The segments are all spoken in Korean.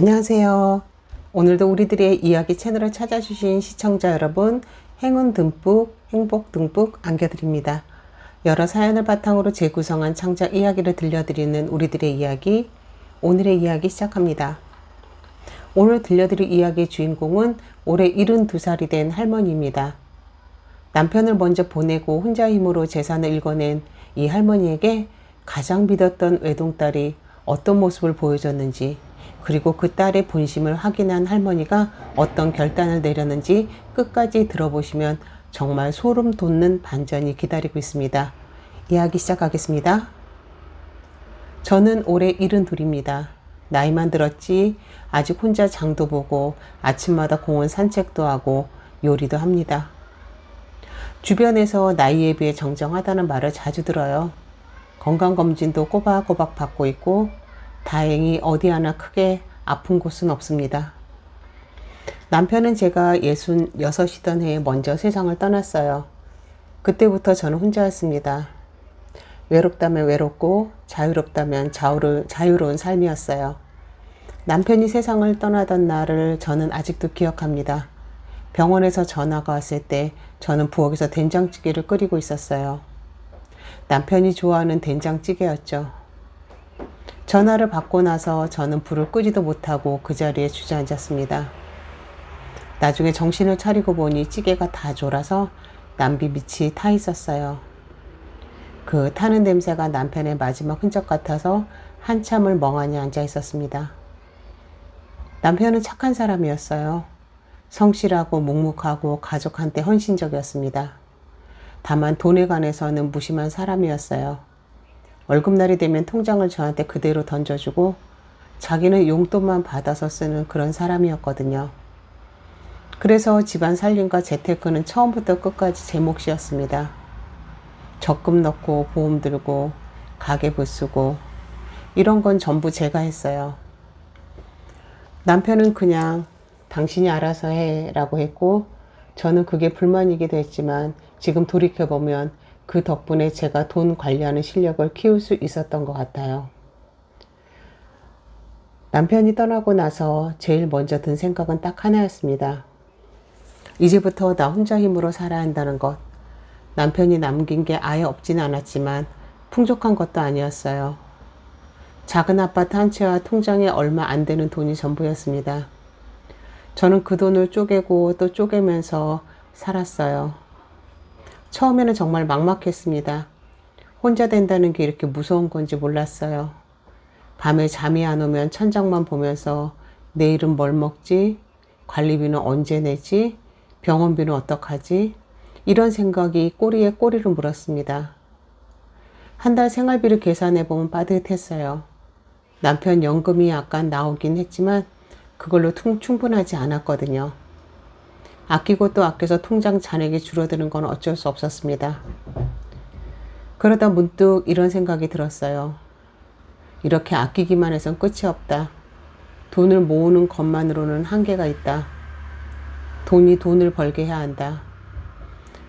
안녕하세요. 오늘도 우리들의 이야기 채널을 찾아주신 시청자 여러분, 행운 듬뿍, 행복 듬뿍 안겨드립니다. 여러 사연을 바탕으로 재구성한 창작 이야기를 들려드리는 우리들의 이야기, 오늘의 이야기 시작합니다. 오늘 들려드릴 이야기의 주인공은 올해 72살이 된 할머니입니다. 남편을 먼저 보내고 혼자 힘으로 재산을 일궈낸 이 할머니에게 가장 믿었던 외동딸이 어떤 모습을 보여줬는지, 그리고 그 딸의 본심을 확인한 할머니가 어떤 결단을 내렸는지 끝까지 들어보시면 정말 소름 돋는 반전이 기다리고 있습니다. 이야기 시작하겠습니다. 저는 올해 72입니다. 나이만 들었지 아직 혼자 장도 보고 아침마다 공원 산책도 하고 요리도 합니다. 주변에서 나이에 비해 정정하다는 말을 자주 들어요. 건강검진도 꼬박꼬박 받고 있고 다행히 어디 하나 크게 아픈 곳은 없습니다. 남편은 제가 66이던 해에 먼저 세상을 떠났어요. 그때부터 저는 혼자였습니다. 외롭다면 외롭고 자유롭다면 자유로운 삶이었어요. 남편이 세상을 떠나던 날을 저는 아직도 기억합니다. 병원에서 전화가 왔을 때 저는 부엌에서 된장찌개를 끓이고 있었어요. 남편이 좋아하는 된장찌개였죠. 전화를 받고 나서 저는 불을 끄지도 못하고 그 자리에 주저앉았습니다. 나중에 정신을 차리고 보니 찌개가 다 졸아서 냄비 밑이 타 있었어요. 그 타는 냄새가 남편의 마지막 흔적 같아서 한참을 멍하니 앉아 있었습니다. 남편은 착한 사람이었어요. 성실하고 묵묵하고 가족한테 헌신적이었습니다. 다만 돈에 관해서는 무심한 사람이었어요. 월급날이 되면 통장을 저한테 그대로 던져주고 자기는 용돈만 받아서 쓰는 그런 사람이었거든요. 그래서 집안 살림과 재테크는 처음부터 끝까지 제 몫이었습니다. 적금 넣고 보험 들고 가계부 쓰고 이런 건 전부 제가 했어요. 남편은 그냥 당신이 알아서 해 라고 했고 저는 그게 불만이기도 했지만 지금 돌이켜보면 그 덕분에 제가 돈 관리하는 실력을 키울 수 있었던 것 같아요. 남편이 떠나고 나서 제일 먼저 든 생각은 딱 하나였습니다. 이제부터 나 혼자 힘으로 살아야 한다는 것. 남편이 남긴 게 아예 없진 않았지만 풍족한 것도 아니었어요. 작은 아파트 한 채와 통장에 얼마 안 되는 돈이 전부였습니다. 저는 그 돈을 쪼개고 또 쪼개면서 살았어요. 처음에는 정말 막막했습니다. 혼자 된다는 게 이렇게 무서운 건지 몰랐어요. 밤에 잠이 안 오면 천장만 보면서 내일은 뭘 먹지? 관리비는 언제 내지? 병원비는 어떡하지? 이런 생각이 꼬리에 꼬리를 물었습니다. 한 달 생활비를 계산해보면 빠듯했어요. 남편 연금이 약간 나오긴 했지만 그걸로 충분하지 않았거든요. 아끼고 또 아껴서 통장 잔액이 줄어드는 건 어쩔 수 없었습니다. 그러다 문득 이런 생각이 들었어요. 이렇게 아끼기만 해선 끝이 없다. 돈을 모으는 것만으로는 한계가 있다. 돈이 돈을 벌게 해야 한다.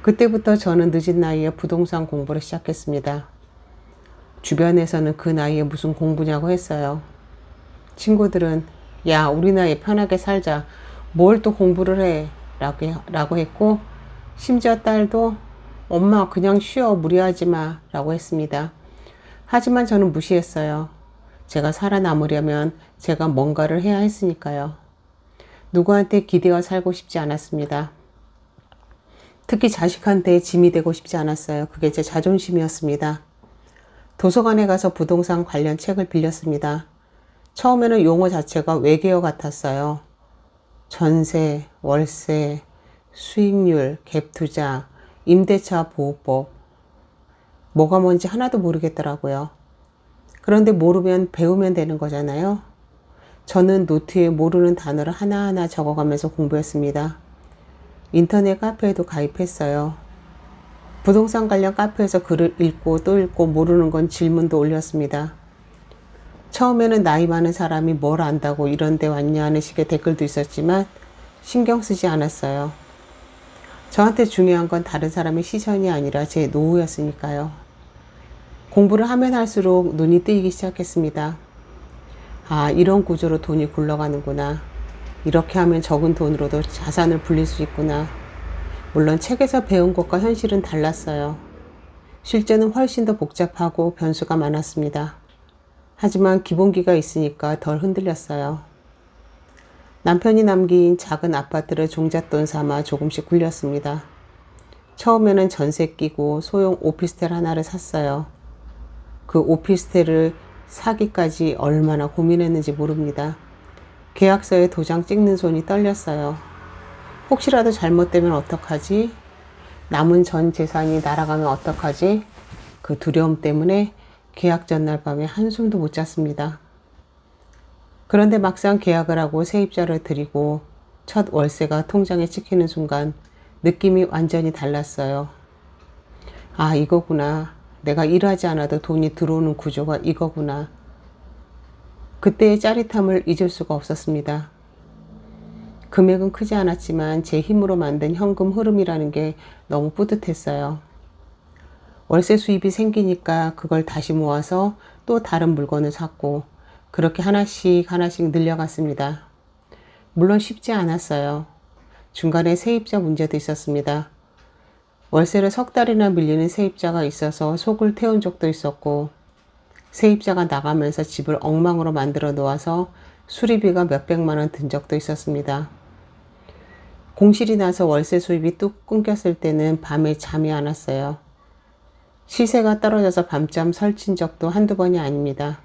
그때부터 저는 늦은 나이에 부동산 공부를 시작했습니다. 주변에서는 그 나이에 무슨 공부냐고 했어요. 친구들은 야, 우리 나이에 편하게 살자. 뭘 또 공부를 해? 라고 했고 심지어 딸도 엄마 그냥 쉬어 무리하지 마 라고 했습니다. 하지만 저는 무시했어요. 제가 살아남으려면 제가 뭔가를 해야 했으니까요. 누구한테 기대어 살고 싶지 않았습니다. 특히 자식한테 짐이 되고 싶지 않았어요. 그게 제 자존심이었습니다. 도서관에 가서 부동산 관련 책을 빌렸습니다. 처음에는 용어 자체가 외계어 같았어요. 전세, 월세, 수익률, 갭투자, 임대차 보호법. 뭐가 뭔지 하나도 모르겠더라고요. 그런데 모르면 배우면 되는 거잖아요. 저는 노트에 모르는 단어를 하나하나 적어가면서 공부했습니다. 인터넷 카페에도 가입했어요. 부동산 관련 카페에서 글을 읽고 또 읽고 모르는 건 질문도 올렸습니다. 처음에는 나이 많은 사람이 뭘 안다고 이런 데 왔냐 하는 식의 댓글도 있었지만 신경 쓰지 않았어요. 저한테 중요한 건 다른 사람의 시선이 아니라 제 노후였으니까요. 공부를 하면 할수록 눈이 뜨이기 시작했습니다. 아, 이런 구조로 돈이 굴러가는구나. 이렇게 하면 적은 돈으로도 자산을 불릴 수 있구나. 물론 책에서 배운 것과 현실은 달랐어요. 실제는 훨씬 더 복잡하고 변수가 많았습니다. 하지만 기본기가 있으니까 덜 흔들렸어요. 남편이 남긴 작은 아파트를 종잣돈 삼아 조금씩 굴렸습니다. 처음에는 전세 끼고 소형 오피스텔 하나를 샀어요. 그 오피스텔을 사기까지 얼마나 고민했는지 모릅니다. 계약서에 도장 찍는 손이 떨렸어요. 혹시라도 잘못되면 어떡하지? 남은 전 재산이 날아가면 어떡하지? 그 두려움 때문에 계약 전날 밤에 한숨도 못 잤습니다. 그런데 막상 계약을 하고 세입자를 드리고 첫 월세가 통장에 찍히는 순간 느낌이 완전히 달랐어요. 아, 이거구나. 내가 일하지 않아도 돈이 들어오는 구조가 이거구나. 그때의 짜릿함을 잊을 수가 없었습니다. 금액은 크지 않았지만 제 힘으로 만든 현금 흐름이라는 게 너무 뿌듯했어요. 월세 수입이 생기니까 그걸 다시 모아서 또 다른 물건을 샀고 그렇게 하나씩 하나씩 늘려갔습니다. 물론 쉽지 않았어요. 중간에 세입자 문제도 있었습니다. 월세를 석 달이나 밀리는 세입자가 있어서 속을 태운 적도 있었고 세입자가 나가면서 집을 엉망으로 만들어 놓아서 수리비가 몇백만 원 든 적도 있었습니다. 공실이 나서 월세 수입이 뚝 끊겼을 때는 밤에 잠이 안 왔어요. 시세가 떨어져서 밤잠 설친 적도 한두 번이 아닙니다.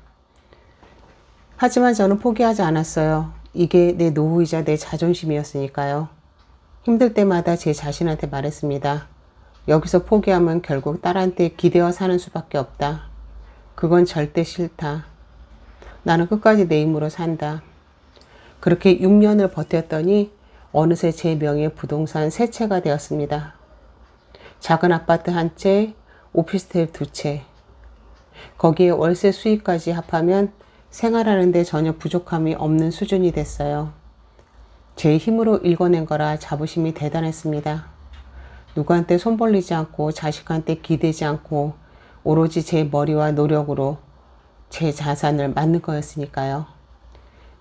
하지만 저는 포기하지 않았어요. 이게 내 노후이자 내 자존심이었으니까요. 힘들 때마다 제 자신한테 말했습니다. 여기서 포기하면 결국 딸한테 기대어 사는 수밖에 없다. 그건 절대 싫다. 나는 끝까지 내 힘으로 산다. 그렇게 6년을 버텼더니 어느새 제 명의 부동산 3채가 되었습니다. 작은 아파트 1채, 오피스텔 2채. 거기에 월세 수익까지 합하면 생활하는 데 전혀 부족함이 없는 수준이 됐어요. 제 힘으로 읽어낸 거라 자부심이 대단했습니다. 누구한테 손 벌리지 않고 자식한테 기대지 않고 오로지 제 머리와 노력으로 제 자산을 만든 거였으니까요.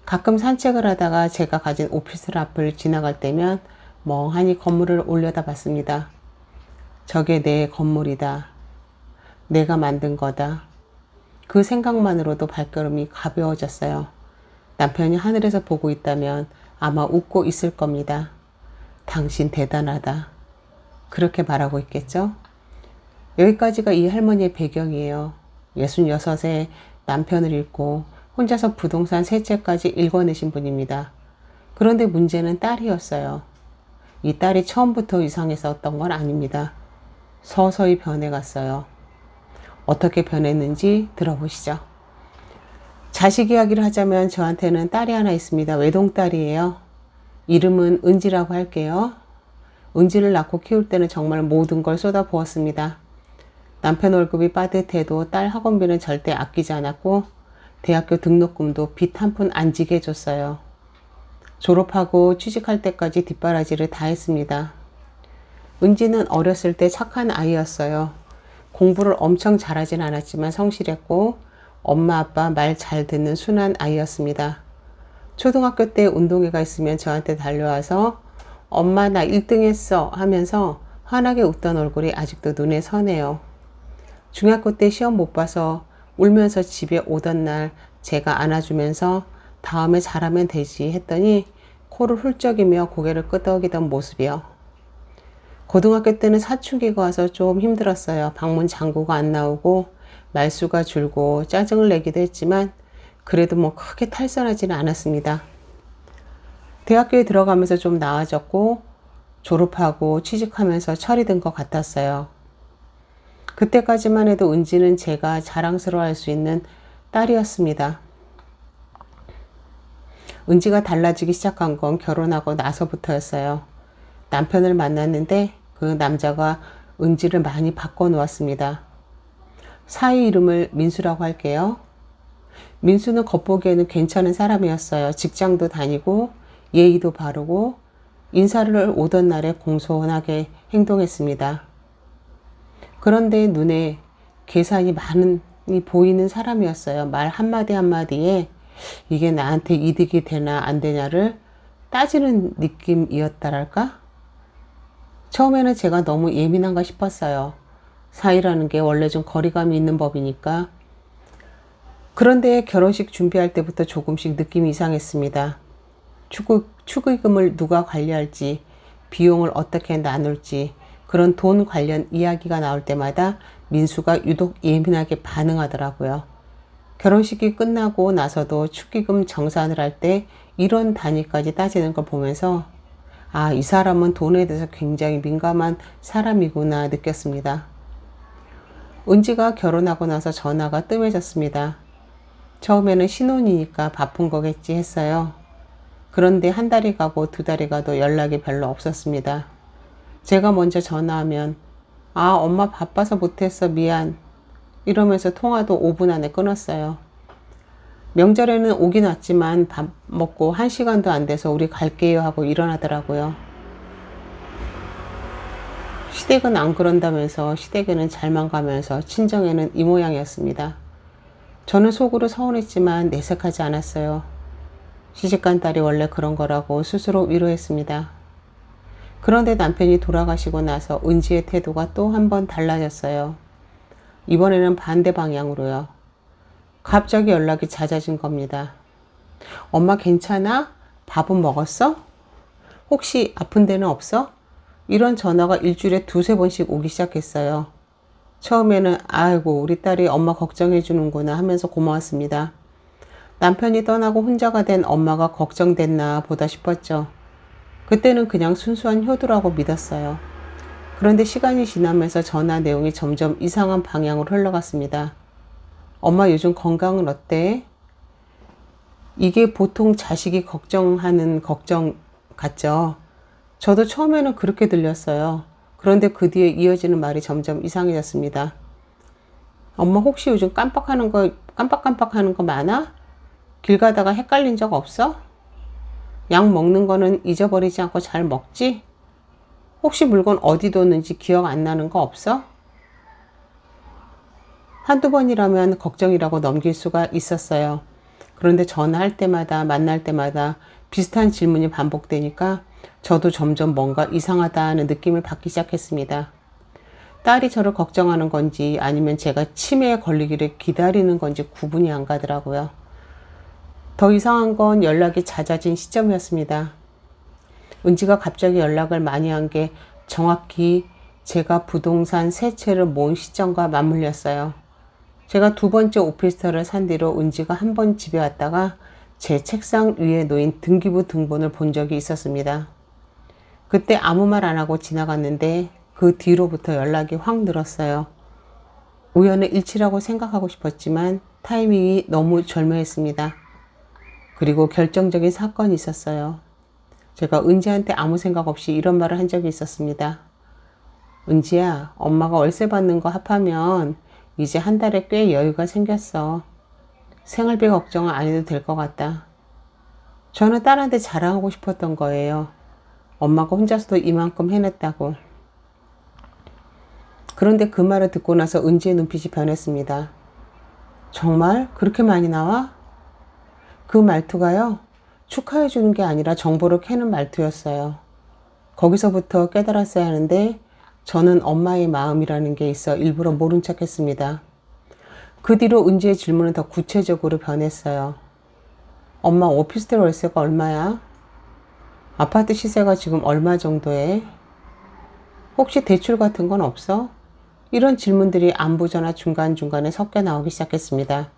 가끔 산책을 하다가 제가 가진 오피스텔 앞을 지나갈 때면 멍하니 건물을 올려다봤습니다. 저게 내 건물이다. 내가 만든 거다. 그 생각만으로도 발걸음이 가벼워졌어요. 남편이 하늘에서 보고 있다면 아마 웃고 있을 겁니다. 당신 대단하다. 그렇게 말하고 있겠죠? 여기까지가 이 할머니의 배경이에요. 66에 남편을 잃고 혼자서 부동산 3채까지 읽어내신 분입니다. 그런데 문제는 딸이었어요. 이 딸이 처음부터 이상했었던 건 아닙니다. 서서히 변해갔어요. 어떻게 변했는지 들어보시죠. 자식 이야기를 하자면 저한테는 딸이 하나 있습니다. 외동딸이에요. 이름은 은지라고 할게요. 은지를 낳고 키울 때는 정말 모든 걸 쏟아부었습니다. 남편 월급이 빠듯해도 딸 학원비는 절대 아끼지 않았고 대학교 등록금도 빚 한 푼 안 지게 해줬어요. 졸업하고 취직할 때까지 뒷바라지를 다 했습니다. 은지는 어렸을 때 착한 아이였어요. 공부를 엄청 잘하진 않았지만 성실했고 엄마 아빠 말 잘 듣는 순한 아이였습니다. 초등학교 때 운동회가 있으면 저한테 달려와서 엄마 나 1등 했어 하면서 환하게 웃던 얼굴이 아직도 눈에 선해요. 중학교 때 시험 못 봐서 울면서 집에 오던 날 제가 안아주면서 다음에 잘하면 되지 했더니 코를 훌쩍이며 고개를 끄덕이던 모습이요. 고등학교 때는 사춘기가 와서 좀 힘들었어요. 방문 장구가 안 나오고 말수가 줄고 짜증을 내기도 했지만 그래도 뭐 크게 탈선하지는 않았습니다. 대학교에 들어가면서 좀 나아졌고 졸업하고 취직하면서 철이 든 것 같았어요. 그때까지만 해도 은지는 제가 자랑스러워할 수 있는 딸이었습니다. 은지가 달라지기 시작한 건 결혼하고 나서부터였어요. 남편을 만났는데 그 남자가 은지를 많이 바꿔놓았습니다. 사위 이름을 민수라고 할게요. 민수는 겉보기에는 괜찮은 사람이었어요. 직장도 다니고 예의도 바르고 인사를 오던 날에 공손하게 행동했습니다. 그런데 눈에 계산이 많이 보이는 사람이었어요. 말 한마디 한마디에 이게 나한테 이득이 되나 안 되냐를 따지는 느낌이었다랄까? 처음에는 제가 너무 예민한가 싶었어요. 사이라는 게 원래 좀 거리감이 있는 법이니까. 그런데 결혼식 준비할 때부터 조금씩 느낌이 이상했습니다. 축의금을 누가 관리할지, 비용을 어떻게 나눌지, 그런 돈 관련 이야기가 나올 때마다 민수가 유독 예민하게 반응하더라고요. 결혼식이 끝나고 나서도 축의금 정산을 할 때 이런 단위까지 따지는 걸 보면서 아, 이 사람은 돈에 대해서 굉장히 민감한 사람이구나 느꼈습니다. 은지가 결혼하고 나서 전화가 뜸해졌습니다. 처음에는 신혼이니까 바쁜 거겠지 했어요. 그런데 한 달이 가고 두 달이 가도 연락이 별로 없었습니다. 제가 먼저 전화하면 아, 엄마 바빠서 못했어, 미안 이러면서 통화도 5분 안에 끊었어요. 명절에는 오긴 왔지만 밥 먹고 1시간도 안 돼서 우리 갈게요 하고 일어나더라고요. 시댁은 안 그런다면서 시댁에는 잘만 가면서 친정에는 이 모양이었습니다. 저는 속으로 서운했지만 내색하지 않았어요. 시집간 딸이 원래 그런 거라고 스스로 위로했습니다. 그런데 남편이 돌아가시고 나서 은지의 태도가 또 한 번 달라졌어요. 이번에는 반대 방향으로요. 갑자기 연락이 잦아진 겁니다. 엄마 괜찮아? 밥은 먹었어? 혹시 아픈 데는 없어? 이런 전화가 일주일에 두세 번씩 오기 시작했어요. 처음에는 아이고 우리 딸이 엄마 걱정해 주는구나 하면서 고마웠습니다. 남편이 떠나고 혼자가 된 엄마가 걱정됐나 보다 싶었죠. 그때는 그냥 순수한 효도라고 믿었어요. 그런데 시간이 지나면서 전화 내용이 점점 이상한 방향으로 흘러갔습니다. 엄마 요즘 건강은 어때? 이게 보통 자식이 걱정하는 걱정 같죠? 저도 처음에는 그렇게 들렸어요. 그런데 그 뒤에 이어지는 말이 점점 이상해졌습니다. 엄마 혹시 요즘 깜빡깜빡하는 거 많아? 길 가다가 헷갈린 적 없어? 약 먹는 거는 잊어버리지 않고 잘 먹지? 혹시 물건 어디 뒀는지 기억 안 나는 거 없어? 한두 번이라면 걱정이라고 넘길 수가 있었어요. 그런데 전화할 때마다 만날 때마다 비슷한 질문이 반복되니까 저도 점점 뭔가 이상하다는 느낌을 받기 시작했습니다. 딸이 저를 걱정하는 건지 아니면 제가 치매에 걸리기를 기다리는 건지 구분이 안 가더라고요. 더 이상한 건 연락이 잦아진 시점이었습니다. 은지가 갑자기 연락을 많이 한 게 정확히 제가 부동산 세 채를 모은 시점과 맞물렸어요. 제가 두 번째 오피스텔을 산 뒤로 은지가 한 번 집에 왔다가 제 책상 위에 놓인 등기부 등본을 본 적이 있었습니다. 그때 아무 말 안 하고 지나갔는데 그 뒤로부터 연락이 확 늘었어요. 우연의 일치라고 생각하고 싶었지만 타이밍이 너무 절묘했습니다. 그리고 결정적인 사건이 있었어요. 제가 은지한테 아무 생각 없이 이런 말을 한 적이 있었습니다. 은지야, 엄마가 월세 받는 거 합하면 이제 한 달에 꽤 여유가 생겼어. 생활비 걱정은 안 해도 될 것 같다. 저는 딸한테 자랑하고 싶었던 거예요. 엄마가 혼자서도 이만큼 해냈다고. 그런데 그 말을 듣고 나서 은지의 눈빛이 변했습니다. 정말? 그렇게 많이 나와? 그 말투가요. 축하해 주는 게 아니라 정보를 캐는 말투였어요. 거기서부터 깨달았어야 하는데 저는 엄마의 마음이라는 게 있어 일부러 모른 척 했습니다. 그 뒤로 은지의 질문은 더 구체적으로 변했어요. 엄마 오피스텔 월세가 얼마야? 아파트 시세가 지금 얼마 정도 해? 혹시 대출 같은 건 없어? 이런 질문들이 안부 전화 중간중간에 섞여 나오기 시작했습니다.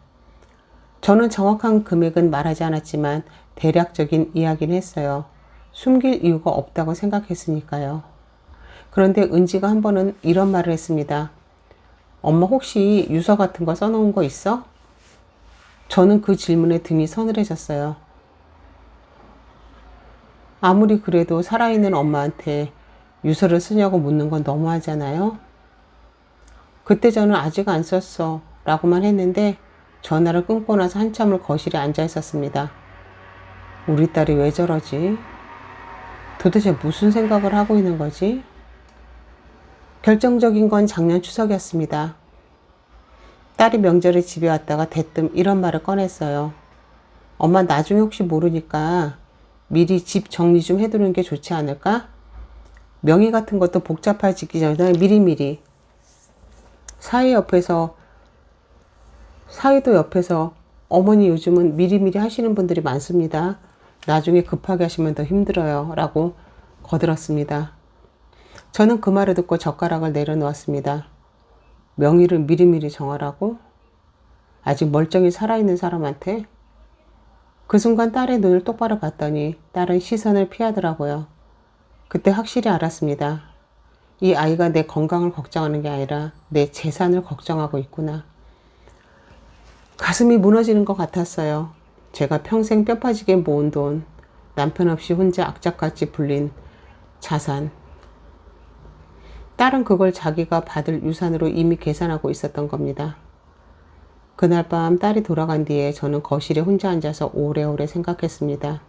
저는 정확한 금액은 말하지 않았지만 대략적인 이야기는 했어요. 숨길 이유가 없다고 생각했으니까요. 그런데 은지가 한 번은 이런 말을 했습니다. 엄마 혹시 유서 같은 거 써놓은 거 있어? 저는 그 질문에 등이 서늘해졌어요. 아무리 그래도 살아있는 엄마한테 유서를 쓰냐고 묻는 건 너무하잖아요. 그때 저는 아직 안 썼어 라고만 했는데 전화를 끊고 나서 한참을 거실에 앉아 있었습니다. 우리 딸이 왜 저러지? 도대체 무슨 생각을 하고 있는 거지? 결정적인 건 작년 추석이었습니다. 딸이 명절에 집에 왔다가 대뜸 이런 말을 꺼냈어요. 엄마 나중에 혹시 모르니까 미리 집 정리 좀 해두는 게 좋지 않을까? 명의 같은 것도 복잡해지기 전에 미리미리 사위도 옆에서 어머니 요즘은 미리미리 하시는 분들이 많습니다. 나중에 급하게 하시면 더 힘들어요. 라고 거들었습니다. 저는 그 말을 듣고 젓가락을 내려놓았습니다. 명의를 미리미리 정하라고? 아직 멀쩡히 살아있는 사람한테? 그 순간 딸의 눈을 똑바로 봤더니 딸은 시선을 피하더라고요. 그때 확실히 알았습니다. 이 아이가 내 건강을 걱정하는 게 아니라 내 재산을 걱정하고 있구나. 가슴이 무너지는 것 같았어요. 제가 평생 뼈 빠지게 모은 돈, 남편 없이 혼자 악착같이 불린 자산. 딸은 그걸 자기가 받을 유산으로 이미 계산하고 있었던 겁니다. 그날 밤 딸이 돌아간 뒤에 저는 거실에 혼자 앉아서 오래오래 생각했습니다.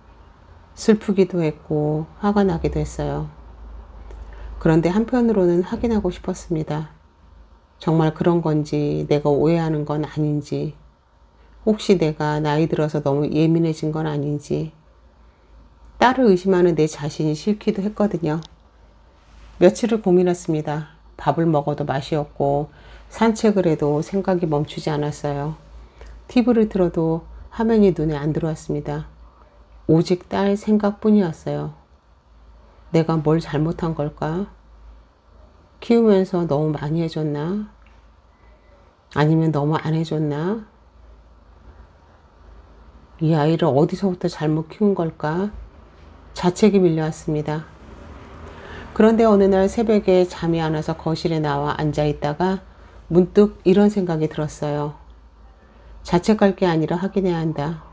슬프기도 했고 화가 나기도 했어요. 그런데 한편으로는 확인하고 싶었습니다. 정말 그런 건지 내가 오해하는 건 아닌지, 혹시 내가 나이 들어서 너무 예민해진 건 아닌지, 딸을 의심하는 내 자신이 싫기도 했거든요. 며칠을 고민했습니다. 밥을 먹어도 맛이 없고 산책을 해도 생각이 멈추지 않았어요. TV를 틀어도 화면이 눈에 안 들어왔습니다. 오직 딸 생각뿐이었어요. 내가 뭘 잘못한 걸까? 키우면서 너무 많이 해줬나? 아니면 너무 안 해줬나? 이 아이를 어디서부터 잘못 키운 걸까? 자책이 밀려왔습니다. 그런데 어느 날 새벽에 잠이 안 와서 거실에 나와 앉아있다가 문득 이런 생각이 들었어요. 자책할 게 아니라 확인해야 한다.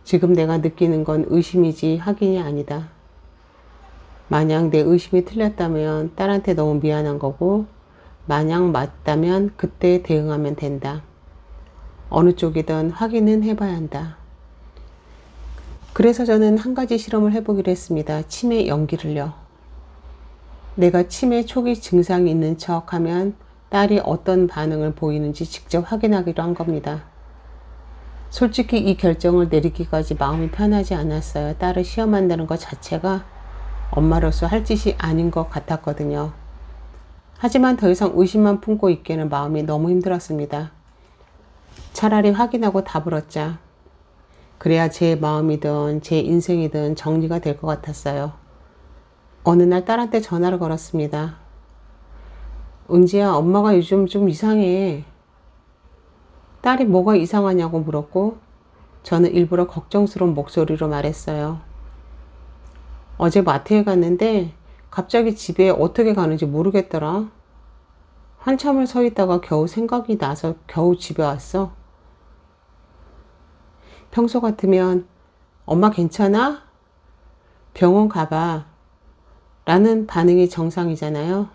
지금 내가 느끼는 건 의심이지 확인이 아니다. 만약 내 의심이 틀렸다면 딸한테 너무 미안한 거고, 만약 맞다면 그때 대응하면 된다. 어느 쪽이든 확인은 해봐야 한다. 그래서 저는 한 가지 실험을 해보기로 했습니다. 치매 연기를요. 내가 치매 초기 증상이 있는 척 하면 딸이 어떤 반응을 보이는지 직접 확인하기로 한 겁니다. 솔직히 이 결정을 내리기까지 마음이 편하지 않았어요. 딸을 시험한다는 것 자체가 엄마로서 할 짓이 아닌 것 같았거든요. 하지만 더 이상 의심만 품고 있기에는 마음이 너무 힘들었습니다. 차라리 확인하고 답을 얻자. 그래야 제 마음이든 제 인생이든 정리가 될 것 같았어요. 어느 날 딸한테 전화를 걸었습니다. 은지야, 엄마가 요즘 좀 이상해. 딸이 뭐가 이상하냐고 물었고, 저는 일부러 걱정스러운 목소리로 말했어요. 어제 마트에 갔는데 갑자기 집에 어떻게 가는지 모르겠더라. 한참을 서 있다가 겨우 생각이 나서 겨우 집에 왔어. 평소 같으면 엄마 괜찮아? 병원 가봐. 라는 반응이 정상이잖아요.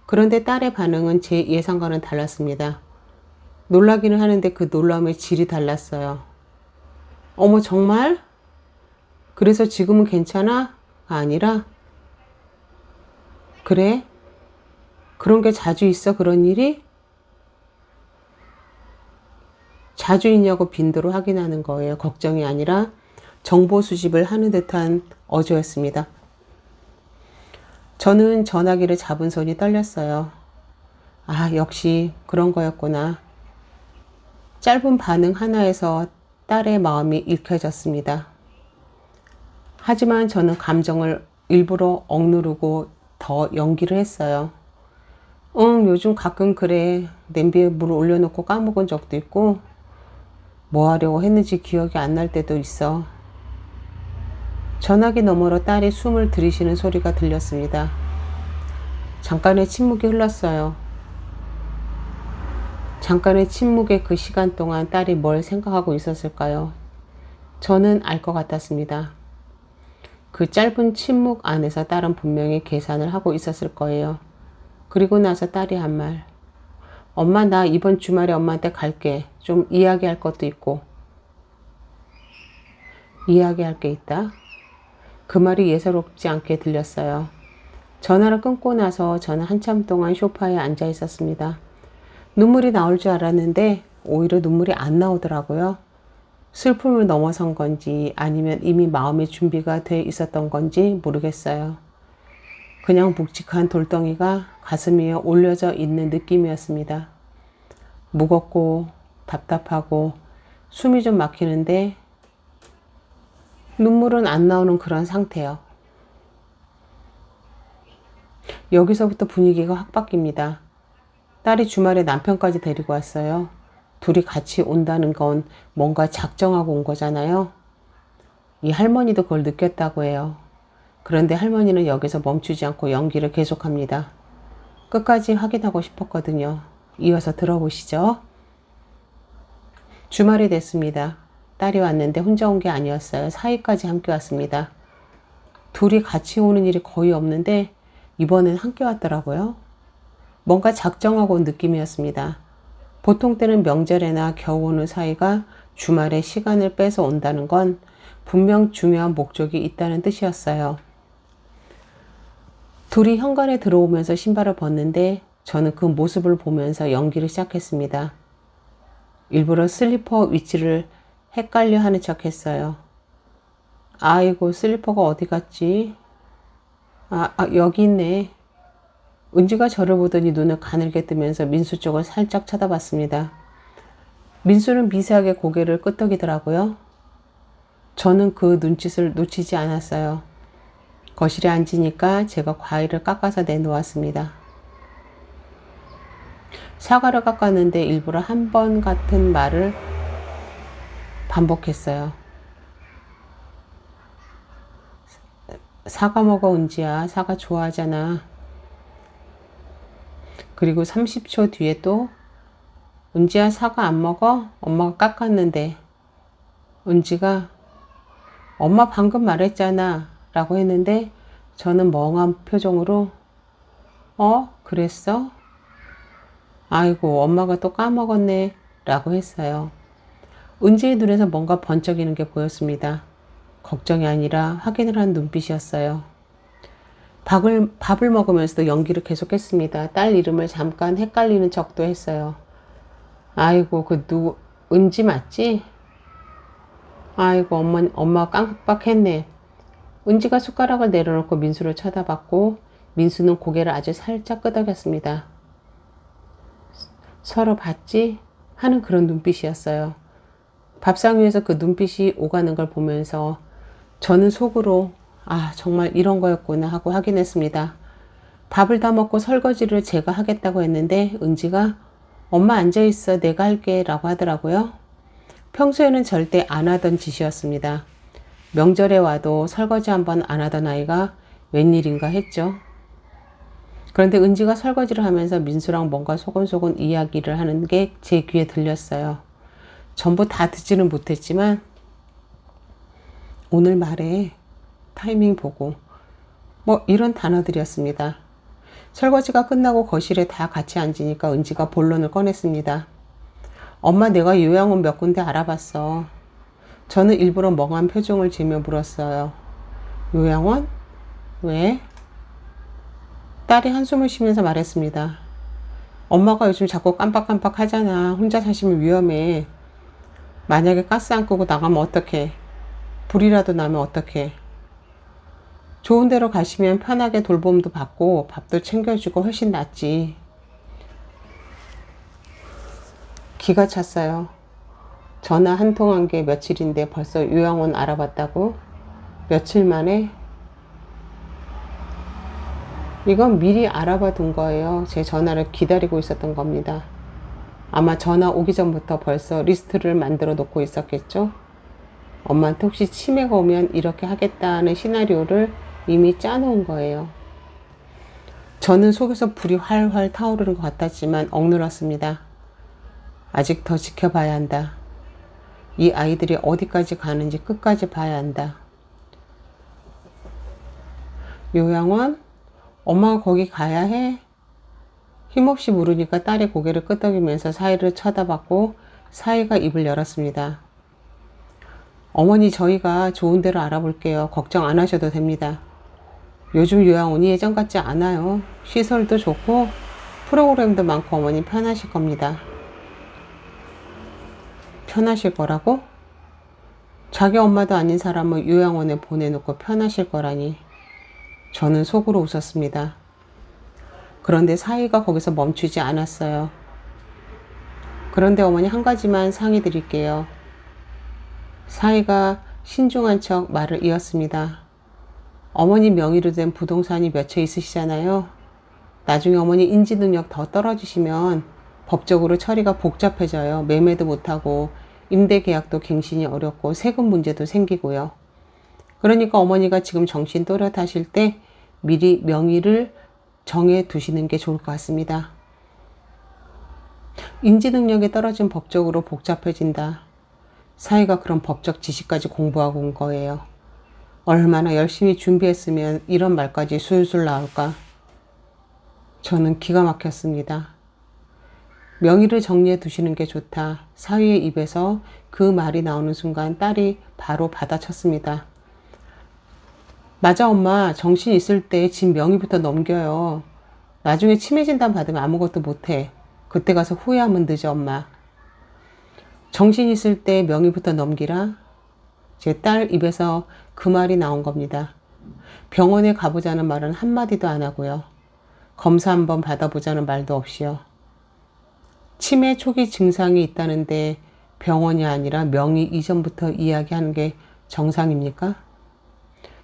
그런데 딸의 반응은 제 예상과는 달랐습니다. 놀라기는 하는데 그 놀라움의 질이 달랐어요. 어머, 정말? 그래서 지금은 괜찮아? 가 아니라, 그래? 그런 게 자주 있어, 그런 일이? 자주 있냐고 빈도로 확인하는 거예요. 걱정이 아니라 정보 수집을 하는 듯한 어조였습니다. 저는 전화기를 잡은 손이 떨렸어요. 아, 역시 그런 거였구나. 짧은 반응 하나에서 딸의 마음이 읽혀졌습니다. 하지만 저는 감정을 일부러 억누르고 더 연기를 했어요. 요즘 가끔 그래. 냄비에 물을 올려놓고 까먹은 적도 있고, 뭐 하려고 했는지 기억이 안 날 때도 있어. 전화기 너머로 딸이 숨을 들이쉬는 소리가 들렸습니다. 잠깐의 침묵이 흘렀어요. 잠깐의 침묵의 그 시간 동안 딸이 뭘 생각하고 있었을까요? 저는 알 것 같았습니다. 그 짧은 침묵 안에서 딸은 분명히 계산을 하고 있었을 거예요. 그리고 나서 딸이 한 말. 엄마, 나 이번 주말에 엄마한테 갈게. 좀 이야기할 것도 있고. 이야기할 게 있다? 그 말이 예사롭지 않게 들렸어요. 전화를 끊고 나서 저는 한참 동안 소파에 앉아 있었습니다. 눈물이 나올 줄 알았는데 오히려 눈물이 안 나오더라고요. 슬픔을 넘어선 건지 아니면 이미 마음의 준비가 돼 있었던 건지 모르겠어요. 그냥 묵직한 돌덩이가 가슴 위에 올려져 있는 느낌이었습니다. 무겁고 답답하고 숨이 좀 막히는데 눈물은 안 나오는 그런 상태요. 여기서부터 분위기가 확 바뀝니다. 딸이 주말에 남편까지 데리고 왔어요. 둘이 같이 온다는 건 뭔가 작정하고 온 거잖아요. 이 할머니도 그걸 느꼈다고 해요. 그런데 할머니는 여기서 멈추지 않고 연기를 계속합니다. 끝까지 확인하고 싶었거든요. 이어서 들어보시죠. 주말이 됐습니다. 딸이 왔는데 혼자 온 게 아니었어요. 사이까지 함께 왔습니다. 둘이 같이 오는 일이 거의 없는데 이번엔 함께 왔더라고요. 뭔가 작정하고 온 느낌이었습니다. 보통 때는 명절에나 겨우 오는 사이가 주말에 시간을 빼서 온다는 건 분명 중요한 목적이 있다는 뜻이었어요. 둘이 현관에 들어오면서 신발을 벗는데 저는 그 모습을 보면서 연기를 시작했습니다. 일부러 슬리퍼 위치를 헷갈려 하는 척 했어요. 아이고, 슬리퍼가 어디 갔지? 여기 있네. 은지가 저를 보더니 눈을 가늘게 뜨면서 민수 쪽을 살짝 쳐다봤습니다. 민수는 미세하게 고개를 끄덕이더라고요. 저는 그 눈짓을 놓치지 않았어요. 거실에 앉으니까 제가 과일을 깎아서 내놓았습니다. 사과를 깎았는데 일부러 한 번 같은 말을 반복했어요. 사과 먹어, 은지야. 사과 좋아하잖아. 그리고 30초 뒤에 또 은지야, 사과 안 먹어? 엄마가 깎았는데. 은지가 엄마 방금 말했잖아 라고 했는데 저는 멍한 표정으로 그랬어? 아이고, 엄마가 또 까먹었네 라고 했어요. 은지의 눈에서 뭔가 번쩍이는 게 보였습니다. 걱정이 아니라 확인을 한 눈빛이었어요. 밥을 먹으면서도 연기를 계속했습니다. 딸 이름을 잠깐 헷갈리는 척도 했어요. 아이고, 은지 맞지? 아이고, 엄마 깜빡했네. 은지가 숟가락을 내려놓고 민수를 쳐다봤고 민수는 고개를 아주 살짝 끄덕였습니다. 서로 봤지? 하는 그런 눈빛이었어요. 밥상 위에서 그 눈빛이 오가는 걸 보면서 저는 속으로 정말 이런 거였구나 하고 확인했습니다. 밥을 다 먹고 설거지를 제가 하겠다고 했는데 은지가 엄마 앉아있어, 내가 할게 라고 하더라고요. 평소에는 절대 안 하던 짓이었습니다. 명절에 와도 설거지 한번 안 하던 아이가 웬일인가 했죠. 그런데 은지가 설거지를 하면서 민수랑 뭔가 소곤소곤 이야기를 하는 게 제 귀에 들렸어요. 전부 다 듣지는 못했지만 오늘 말에 타이밍 보고 이런 단어들이었습니다. 설거지가 끝나고 거실에 다 같이 앉으니까 은지가 본론을 꺼냈습니다. 엄마, 내가 요양원 몇 군데 알아봤어. 저는 일부러 멍한 표정을 지으며 물었어요. 요양원? 왜? 딸이 한숨을 쉬면서 말했습니다. 엄마가 요즘 자꾸 깜빡깜빡 하잖아. 혼자 사시면 위험해. 만약에 가스 안 끄고 나가면 어떡해? 불이라도 나면 어떡해? 좋은 데로 가시면 편하게 돌봄도 받고 밥도 챙겨주고 훨씬 낫지. 기가 찼어요. 전화 한 통 한 게 며칠인데 벌써 요양원 알아봤다고? 며칠 만에? 이건 미리 알아봐 둔 거예요. 제 전화를 기다리고 있었던 겁니다. 아마 전화 오기 전부터 벌써 리스트를 만들어 놓고 있었겠죠? 엄마한테 혹시 치매가 오면 이렇게 하겠다는 시나리오를 이미 짜놓은 거예요. 저는 속에서 불이 활활 타오르는 것 같았지만 억눌렀습니다. 아직 더 지켜봐야 한다. 이 아이들이 어디까지 가는지 끝까지 봐야 한다. 요양원? 엄마가 거기 가야 해? 힘없이 물으니까 딸이 고개를 끄덕이면서 사이를 쳐다봤고 사이가 입을 열었습니다. 어머니, 저희가 좋은 데로 알아볼게요. 걱정 안 하셔도 됩니다. 요즘 요양원이 예전 같지 않아요. 시설도 좋고 프로그램도 많고 어머니 편하실 겁니다. 편하실 거라고? 자기 엄마도 아닌 사람을 요양원에 보내놓고 편하실 거라니. 저는 속으로 웃었습니다. 그런데 사위가 거기서 멈추지 않았어요. 그런데 어머니 한 가지만 상의 드릴게요. 사위가 신중한 척 말을 이었습니다. 어머니 명의로 된 부동산이 몇 채 있으시잖아요. 나중에 어머니 인지 능력 더 떨어지시면 법적으로 처리가 복잡해져요. 매매도 못하고 임대 계약도 갱신이 어렵고 세금 문제도 생기고요. 그러니까 어머니가 지금 정신 또렷하실 때 미리 명의를 정해 두시는 게 좋을 것 같습니다. 인지 능력이 떨어진 법적으로 복잡해진다. 사위가 그런 법적 지식까지 공부하고 온 거예요. 얼마나 열심히 준비했으면 이런 말까지 술술 나올까. 저는 기가 막혔습니다. 명의를 정리해 두시는 게 좋다. 사위의 입에서 그 말이 나오는 순간 딸이 바로 받아쳤습니다. 맞아 엄마, 정신 있을 때 집 명의부터 넘겨요. 나중에 치매 진단 받으면 아무것도 못해. 그때 가서 후회하면 늦어 엄마. 정신 있을 때 명의부터 넘기라. 제 딸 입에서 그 말이 나온 겁니다. 병원에 가보자는 말은 한마디도 안 하고요. 검사 한번 받아보자는 말도 없이요. 치매 초기 증상이 있다는데 병원이 아니라 명의 이전부터 이야기하는 게 정상입니까?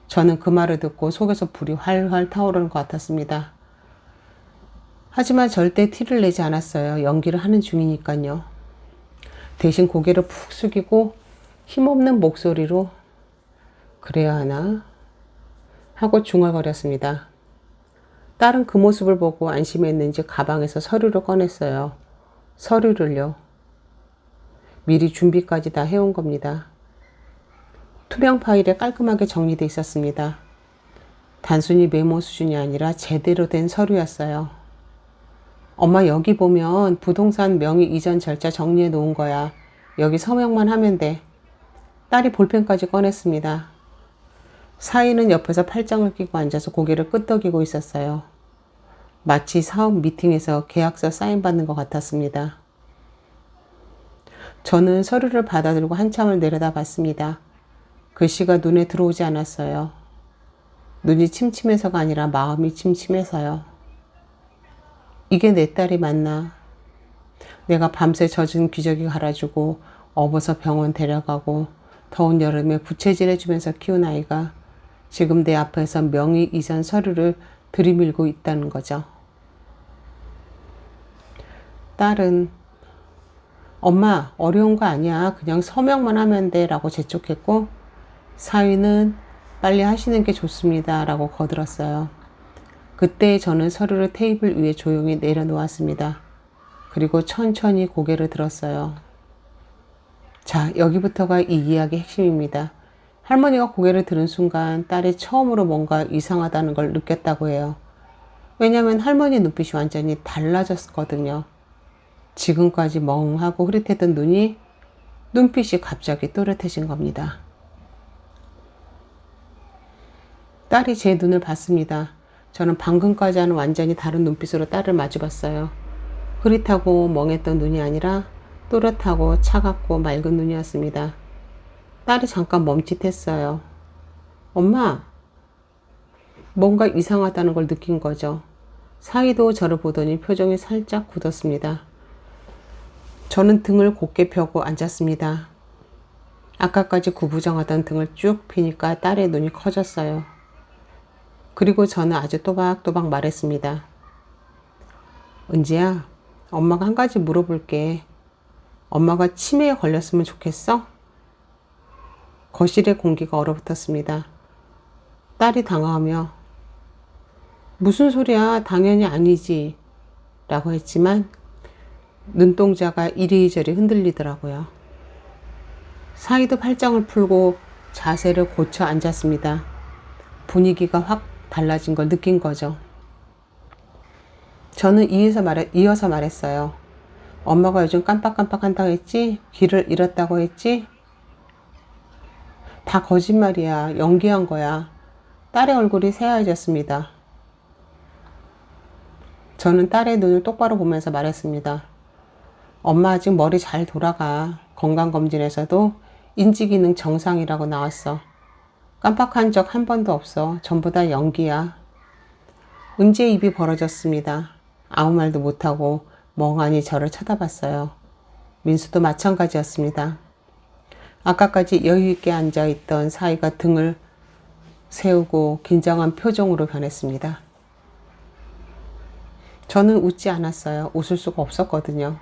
저는 그 말을 듣고 속에서 불이 활활 타오르는 것 같았습니다. 하지만 절대 티를 내지 않았어요. 연기를 하는 중이니까요. 대신 고개를 푹 숙이고 힘없는 목소리로 그래야 하나? 하고 중얼거렸습니다. 딸은 그 모습을 보고 안심했는지 가방에서 서류를 꺼냈어요. 서류를요. 미리 준비까지 다 해온 겁니다. 투명 파일에 깔끔하게 정리되어 있었습니다. 단순히 메모 수준이 아니라 제대로 된 서류였어요. 엄마 여기 보면 부동산 명의 이전 절차 정리해 놓은 거야. 여기 서명만 하면 돼. 딸이 볼펜까지 꺼냈습니다. 사위는 옆에서 팔짱을 끼고 앉아서 고개를 끄덕이고 있었어요. 마치 사업 미팅에서 계약서 사인받는 것 같았습니다. 저는 서류를 받아들고 한참을 내려다봤습니다. 글씨가 눈에 들어오지 않았어요. 눈이 침침해서가 아니라 마음이 침침해서요. 이게 내 딸이 맞나? 내가 밤새 젖은 기저귀 갈아주고 업어서 병원 데려가고 더운 여름에 부채질 해주면서 키운 아이가 지금 내 앞에서 명의 이전 서류를 들이밀고 있다는 거죠. 딸은 엄마 어려운 거 아니야. 그냥 서명만 하면 돼 라고 재촉했고 사위는 빨리 하시는 게 좋습니다 라고 거들었어요. 그때 저는 서류를 테이블 위에 조용히 내려놓았습니다. 그리고 천천히 고개를 들었어요. 자, 여기부터가 이 이야기의 핵심입니다. 할머니가 고개를 들은 순간 딸이 처음으로 뭔가 이상하다는 걸 느꼈다고 해요. 왜냐면 할머니 눈빛이 완전히 달라졌거든요. 지금까지 멍하고 흐릿했던 눈빛이 갑자기 또렷해진 겁니다. 딸이 제 눈을 봤습니다. 저는 방금까지와는 완전히 다른 눈빛으로 딸을 마주봤어요. 흐릿하고 멍했던 눈이 아니라 또렷하고 차갑고 맑은 눈이었습니다. 딸이 잠깐 멈칫했어요. 엄마, 뭔가 이상하다는 걸 느낀 거죠. 사위도 저를 보더니 표정이 살짝 굳었습니다. 저는 등을 곧게 펴고 앉았습니다. 아까까지 구부정하던 등을 쭉 펴니까 딸의 눈이 커졌어요. 그리고 저는 아주 또박또박 말했습니다. 은지야, 엄마가 한 가지 물어볼게. 엄마가 치매에 걸렸으면 좋겠어? 거실의 공기가 얼어붙었습니다. 딸이 당황하며 무슨 소리야, 당연히 아니지 라고 했지만 눈동자가 이리저리 흔들리더라고요. 사위도 팔짱을 풀고 자세를 고쳐 앉았습니다. 분위기가 확 달라진 걸 느낀 거죠. 저는 이어서 말했어요. 엄마가 요즘 깜빡깜빡 한다고 했지? 귀를 잃었다고 했지? 다 거짓말이야. 연기한 거야. 딸의 얼굴이 새하얘졌습니다. 저는 딸의 눈을 똑바로 보면서 말했습니다. 엄마 아직 머리 잘 돌아가. 건강검진에서도 인지기능 정상이라고 나왔어. 깜빡한 적 한 번도 없어. 전부 다 연기야. 은지의 입이 벌어졌습니다. 아무 말도 못하고 멍하니 저를 쳐다봤어요. 민수도 마찬가지였습니다. 아까까지 여유있게 앉아있던 사이가 등을 세우고 긴장한 표정으로 변했습니다. 저는 웃지 않았어요. 웃을 수가 없었거든요.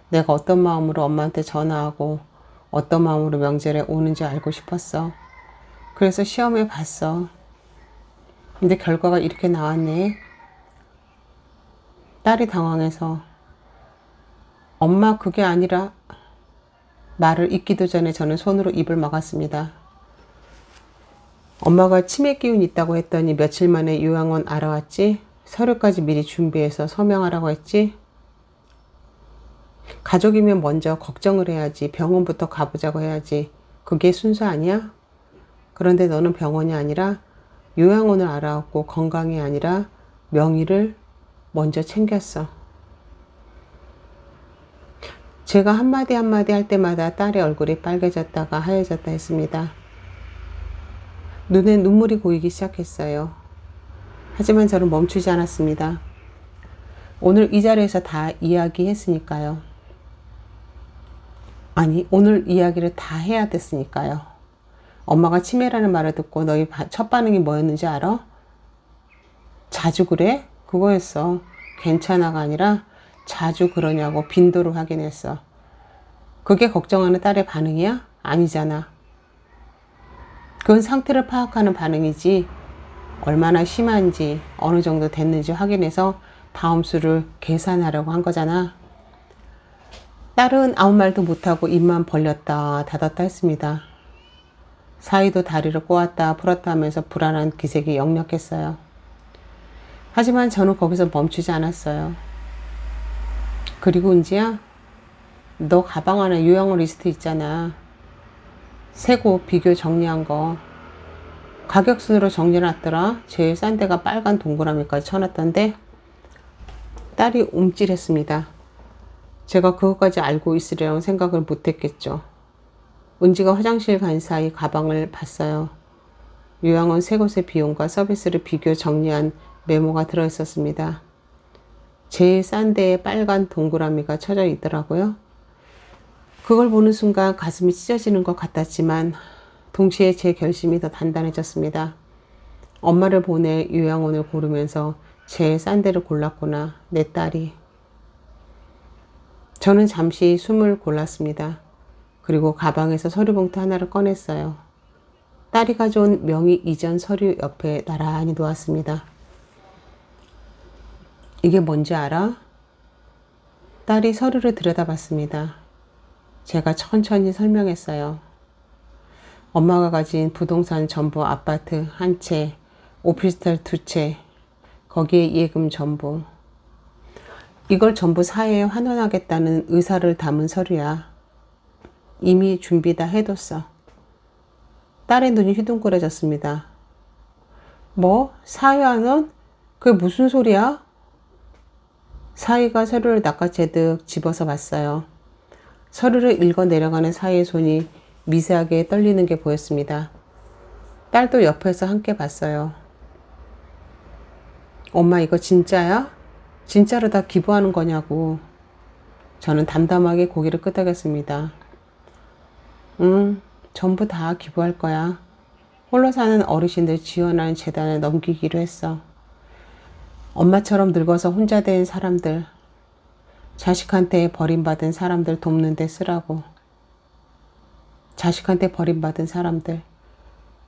내가 어떤 마음으로 엄마한테 전화하고 어떤 마음으로 명절에 오는지 알고 싶었어. 그래서 시험해 봤어. 근데 결과가 이렇게 나왔네. 딸이 당황해서 엄마 그게 아니라 말을 잇기도 전에 저는 손으로 입을 막았습니다. 엄마가 치매 기운 있다고 했더니 며칠 만에 요양원 알아왔지? 서류까지 미리 준비해서 서명하라고 했지? 가족이면 먼저 걱정을 해야지. 병원부터 가보자고 해야지. 그게 순서 아니야? 그런데 너는 병원이 아니라 요양원을 알아왔고 건강이 아니라 명의를 먼저 챙겼어. 제가 한마디 한마디 할 때마다 딸의 얼굴이 빨개졌다가 하얘졌다 했습니다. 눈에 눈물이 고이기 시작했어요. 하지만 저는 멈추지 않았습니다. 오늘 이 자리에서 다 이야기했으니까요. 아니, 오늘 이야기를 다 해야 됐으니까요. 엄마가 치매라는 말을 듣고 너희 첫 반응이 뭐였는지 알아? 자주 그래? 그거였어. 괜찮아가 아니라 자주 그러냐고 빈도로 확인했어. 그게 걱정하는 딸의 반응이야? 아니잖아. 그건 상태를 파악하는 반응이지 얼마나 심한지 어느 정도 됐는지 확인해서 다음 수를 계산하려고 한 거잖아. 딸은 아무 말도 못하고 입만 벌렸다 닫았다 했습니다. 사이도 다리를 꼬았다 풀었다 하면서 불안한 기색이 역력했어요. 하지만 저는 거기서 멈추지 않았어요. 그리고 은지야, 너 가방 안에 요양원 리스트 있잖아. 세고 비교 정리한 거. 가격 순으로 정리해놨더라. 제일 싼 데가 빨간 동그라미까지 쳐놨던데. 딸이 움찔했습니다. 제가 그것까지 알고 있으리라고 생각을 못했겠죠. 은지가 화장실 간 사이 가방을 봤어요. 요양원 세 곳의 비용과 서비스를 비교 정리한 메모가 들어있었습니다. 제일 싼 데에 빨간 동그라미가 쳐져 있더라고요. 그걸 보는 순간 가슴이 찢어지는 것 같았지만 동시에 제 결심이 더 단단해졌습니다. 엄마를 보낼 요양원을 고르면서 제일 싼 데를 골랐구나, 내 딸이. 저는 잠시 숨을 골랐습니다. 그리고 가방에서 서류봉투 하나를 꺼냈어요. 딸이 가져온 명의 이전 서류 옆에 나란히 놓았습니다. 이게 뭔지 알아? 딸이 서류를 들여다봤습니다. 제가 천천히 설명했어요. 엄마가 가진 부동산 전부 아파트 한 채, 오피스텔 2채, 거기에 예금 전부. 이걸 전부 사회에 환원하겠다는 의사를 담은 서류야. 이미 준비 다 해뒀어. 딸의 눈이 휘둥그레졌습니다. 뭐? 사회 환원? 그게 무슨 소리야? 사위가 서류를 낚아채듯 집어서 봤어요. 서류를 읽어 내려가는 사위의 손이 미세하게 떨리는 게 보였습니다. 딸도 옆에서 함께 봤어요. 엄마 이거 진짜야? 진짜로 다 기부하는 거냐고. 저는 담담하게 고개를 끄덕였습니다. 응, 전부 다 기부할 거야. 홀로 사는 어르신들 지원하는 재단에 넘기기로 했어. 엄마처럼 늙어서 혼자 된 사람들, 자식한테 버림받은 사람들 돕는 데 쓰라고. 자식한테 버림받은 사람들.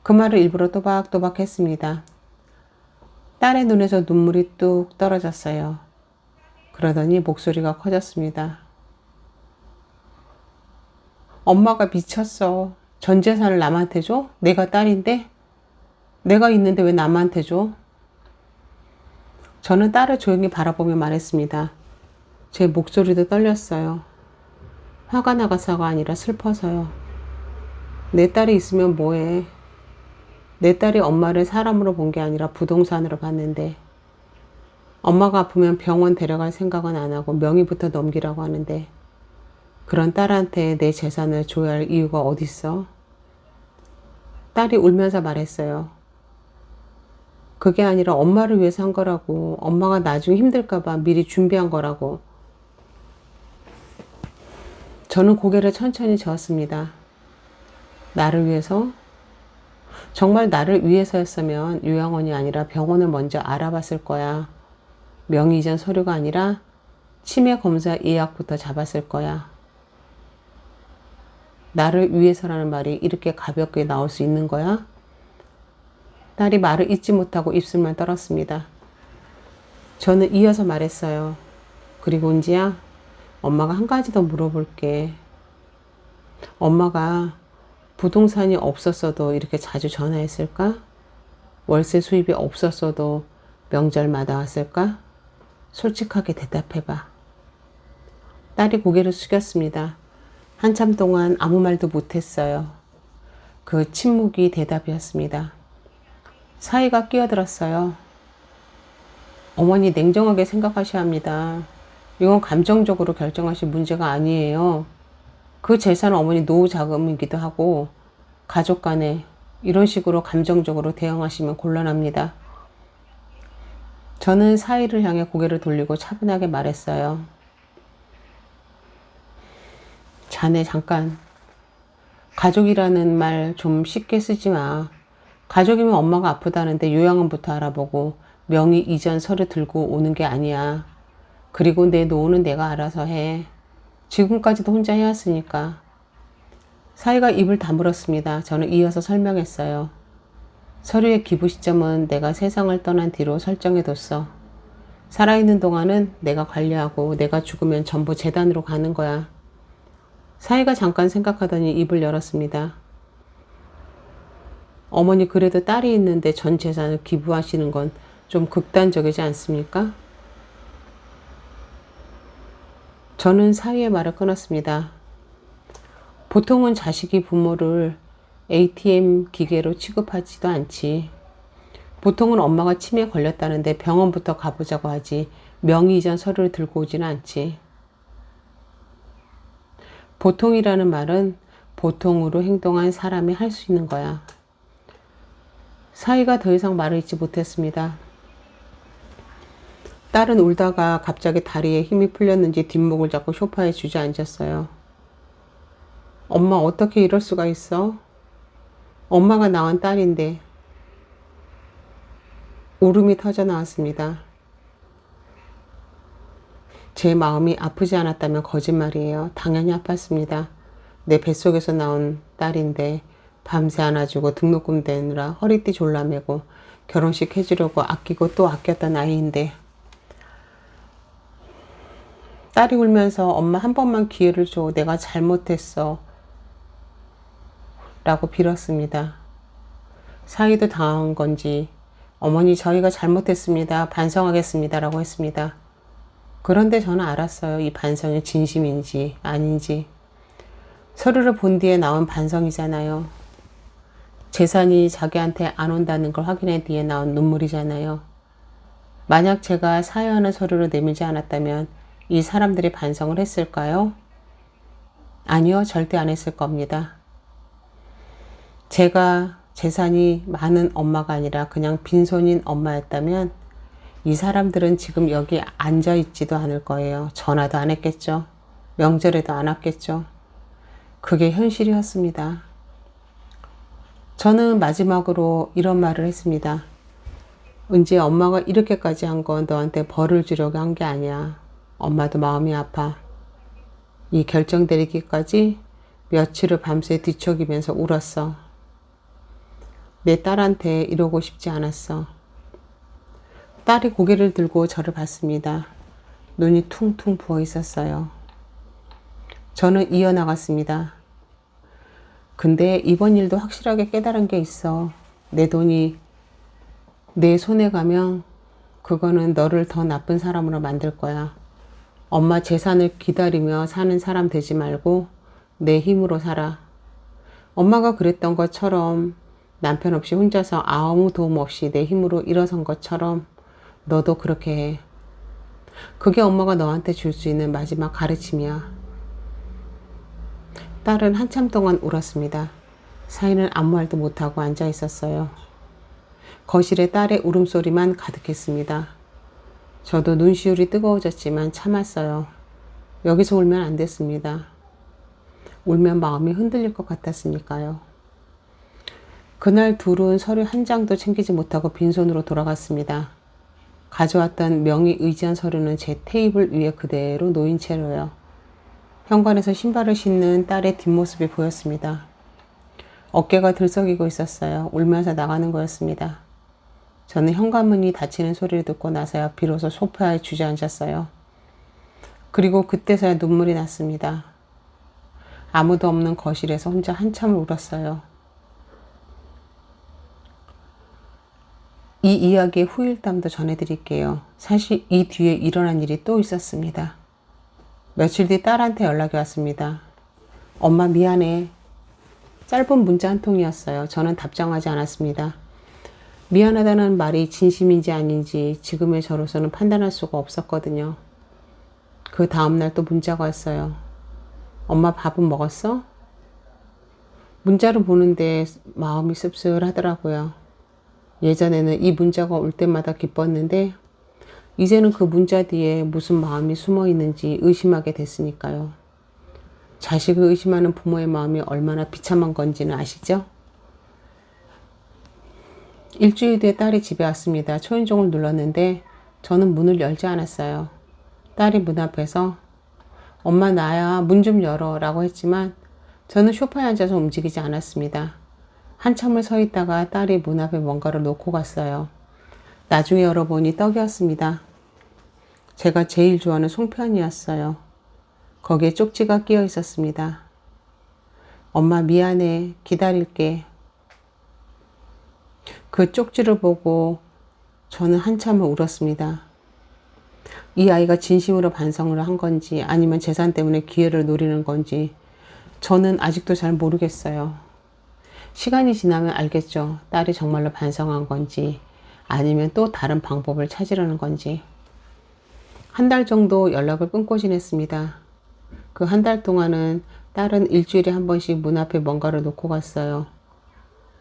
그 말을 일부러 또박또박 했습니다. 딸의 눈에서 눈물이 뚝 떨어졌어요. 그러더니 목소리가 커졌습니다. 엄마가 미쳤어. 전 재산을 남한테 줘? 내가 딸인데? 내가 있는데 왜 남한테 줘? 저는 딸을 조용히 바라보며 말했습니다. 제 목소리도 떨렸어요. 화가 나가서가 아니라 슬퍼서요. 내 딸이 있으면 뭐해. 내 딸이 엄마를 사람으로 본 게 아니라 부동산으로 봤는데 엄마가 아프면 병원 데려갈 생각은 안 하고 명의부터 넘기라고 하는데 그런 딸한테 내 재산을 줘야 할 이유가 어딨어? 딸이 울면서 말했어요. 그게 아니라 엄마를 위해서 한 거라고. 엄마가 나중에 힘들까 봐 미리 준비한 거라고. 저는 고개를 천천히 저었습니다. 나를 위해서? 정말 나를 위해서였으면 요양원이 아니라 병원을 먼저 알아봤을 거야. 명의 이전 서류가 아니라 치매 검사 예약부터 잡았을 거야. 나를 위해서라는 말이 이렇게 가볍게 나올 수 있는 거야? 딸이 말을 잇지 못하고 입술만 떨었습니다. 저는 이어서 말했어요. 그리고 은지야, 엄마가 한 가지 더 물어볼게. 엄마가 부동산이 없었어도 이렇게 자주 전화했을까? 월세 수입이 없었어도 명절마다 왔을까? 솔직하게 대답해봐. 딸이 고개를 숙였습니다. 한참 동안 아무 말도 못했어요. 그 침묵이 대답이었습니다. 사이가 끼어들었어요. 어머니 냉정하게 생각하셔야 합니다. 이건 감정적으로 결정하실 문제가 아니에요. 그 재산은 어머니 노후 자금이기도 하고 가족 간에 이런 식으로 감정적으로 대응하시면 곤란합니다. 저는 사이를 향해 고개를 돌리고 차분하게 말했어요. 자네 잠깐. 가족이라는 말 좀 쉽게 쓰지 마. 가족이면 엄마가 아프다는데 요양원부터 알아보고 명의 이전 서류 들고 오는 게 아니야. 그리고 내 노후는 내가 알아서 해. 지금까지도 혼자 해왔으니까. 사이가 입을 다물었습니다. 저는 이어서 설명했어요. 서류의 기부 시점은 내가 세상을 떠난 뒤로 설정해뒀어. 살아있는 동안은 내가 관리하고 내가 죽으면 전부 재단으로 가는 거야. 사이가 잠깐 생각하더니 입을 열었습니다. 어머니 그래도 딸이 있는데 전 재산을 기부하시는 건 좀 극단적이지 않습니까? 저는 사위의 말을 끊었습니다. 보통은 자식이 부모를 ATM 기계로 취급하지도 않지. 보통은 엄마가 치매에 걸렸다는데 병원부터 가보자고 하지 명의 이전 서류를 들고 오지는 않지. 보통이라는 말은 보통으로 행동한 사람이 할 수 있는 거야. 사위가 더 이상 말을 잇지 못했습니다. 딸은 울다가 갑자기 다리에 힘이 풀렸는지 뒷목을 잡고 소파에 주저앉았어요. 엄마 어떻게 이럴 수가 있어? 엄마가 낳은 딸인데. 울음이 터져 나왔습니다. 제 마음이 아프지 않았다면 거짓말이에요. 당연히 아팠습니다. 내 뱃속에서 나온 딸인데 밤새 안아주고 등록금 대느라 허리띠 졸라매고 결혼식 해주려고 아끼고 또 아꼈던 아이인데. 딸이 울면서 엄마 한 번만 기회를 줘. 내가 잘못했어. 라고 빌었습니다. 사위도 당한 건지 어머니 저희가 잘못했습니다. 반성하겠습니다. 라고 했습니다. 그런데 저는 알았어요. 이 반성이 진심인지 아닌지. 서류를 본 뒤에 나온 반성이잖아요. 재산이 자기한테 안 온다는 걸 확인한 뒤에 나온 눈물이잖아요. 만약 제가 사유하는 서류를 내밀지 않았다면 이 사람들이 반성을 했을까요? 아니요, 절대 안 했을 겁니다. 제가 재산이 많은 엄마가 아니라 그냥 빈손인 엄마였다면 이 사람들은 지금 여기 앉아있지도 않을 거예요. 전화도 안 했겠죠. 명절에도 안 왔겠죠. 그게 현실이었습니다. 저는 마지막으로 이런 말을 했습니다. 은지, 엄마가 이렇게까지 한 건 너한테 벌을 주려고 한 게 아니야. 엄마도 마음이 아파. 이 결정 내리기까지 며칠을 밤새 뒤척이면서 울었어. 내 딸한테 이러고 싶지 않았어. 딸이 고개를 들고 저를 봤습니다. 눈이 퉁퉁 부어 있었어요. 저는 이어나갔습니다. 근데 이번 일도 확실하게 깨달은 게 있어. 내 돈이 내 손에 가면 그거는 너를 더 나쁜 사람으로 만들 거야. 엄마 재산을 기다리며 사는 사람 되지 말고 내 힘으로 살아. 엄마가 그랬던 것처럼 남편 없이 혼자서 아무 도움 없이 내 힘으로 일어선 것처럼 너도 그렇게 해. 그게 엄마가 너한테 줄 수 있는 마지막 가르침이야. 딸은 한참 동안 울었습니다. 사위는 아무 말도 못하고 앉아 있었어요. 거실에 딸의 울음소리만 가득했습니다. 저도 눈시울이 뜨거워졌지만 참았어요. 여기서 울면 안 됐습니다. 울면 마음이 흔들릴 것 같았으니까요. 그날 둘은 서류 한 장도 챙기지 못하고 빈손으로 돌아갔습니다. 가져왔던 명의 의지한 서류는 제 테이블 위에 그대로 놓인 채로요. 현관에서 신발을 신는 딸의 뒷모습이 보였습니다. 어깨가 들썩이고 있었어요. 울면서 나가는 거였습니다. 저는 현관문이 닫히는 소리를 듣고 나서야 비로소 소파에 주저앉았어요. 그리고 그때서야 눈물이 났습니다. 아무도 없는 거실에서 혼자 한참을 울었어요. 이 이야기의 후일담도 전해드릴게요. 사실 이 뒤에 일어난 일이 또 있었습니다. 며칠 뒤 딸한테 연락이 왔습니다. 엄마 미안해. 짧은 문자 한 통이었어요. 저는 답장하지 않았습니다. 미안하다는 말이 진심인지 아닌지 지금의 저로서는 판단할 수가 없었거든요. 그 다음날 또 문자가 왔어요. 엄마 밥은 먹었어? 문자를 보는데 마음이 씁쓸하더라고요. 예전에는 이 문자가 올 때마다 기뻤는데 이제는 그 문자 뒤에 무슨 마음이 숨어 있는지 의심하게 됐으니까요. 자식을 의심하는 부모의 마음이 얼마나 비참한 건지는 아시죠? 일주일 뒤에 딸이 집에 왔습니다. 초인종을 눌렀는데 저는 문을 열지 않았어요. 딸이 문 앞에서 엄마 나야 문 좀 열어 라고 했지만 저는 소파에 앉아서 움직이지 않았습니다. 한참을 서 있다가 딸이 문 앞에 뭔가를 놓고 갔어요. 나중에 열어보니 떡이었습니다. 제가 제일 좋아하는 송편이었어요. 거기에 쪽지가 끼어 있었습니다. 엄마 미안해. 기다릴게. 그 쪽지를 보고 저는 한참을 울었습니다. 이 아이가 진심으로 반성을 한 건지 아니면 재산 때문에 기회를 노리는 건지 저는 아직도 잘 모르겠어요. 시간이 지나면 알겠죠. 딸이 정말로 반성한 건지 아니면 또 다른 방법을 찾으려는 건지. 한 달 정도 연락을 끊고 지냈습니다. 그 한 달 동안은 딸은 일주일에 한 번씩 문 앞에 뭔가를 놓고 갔어요.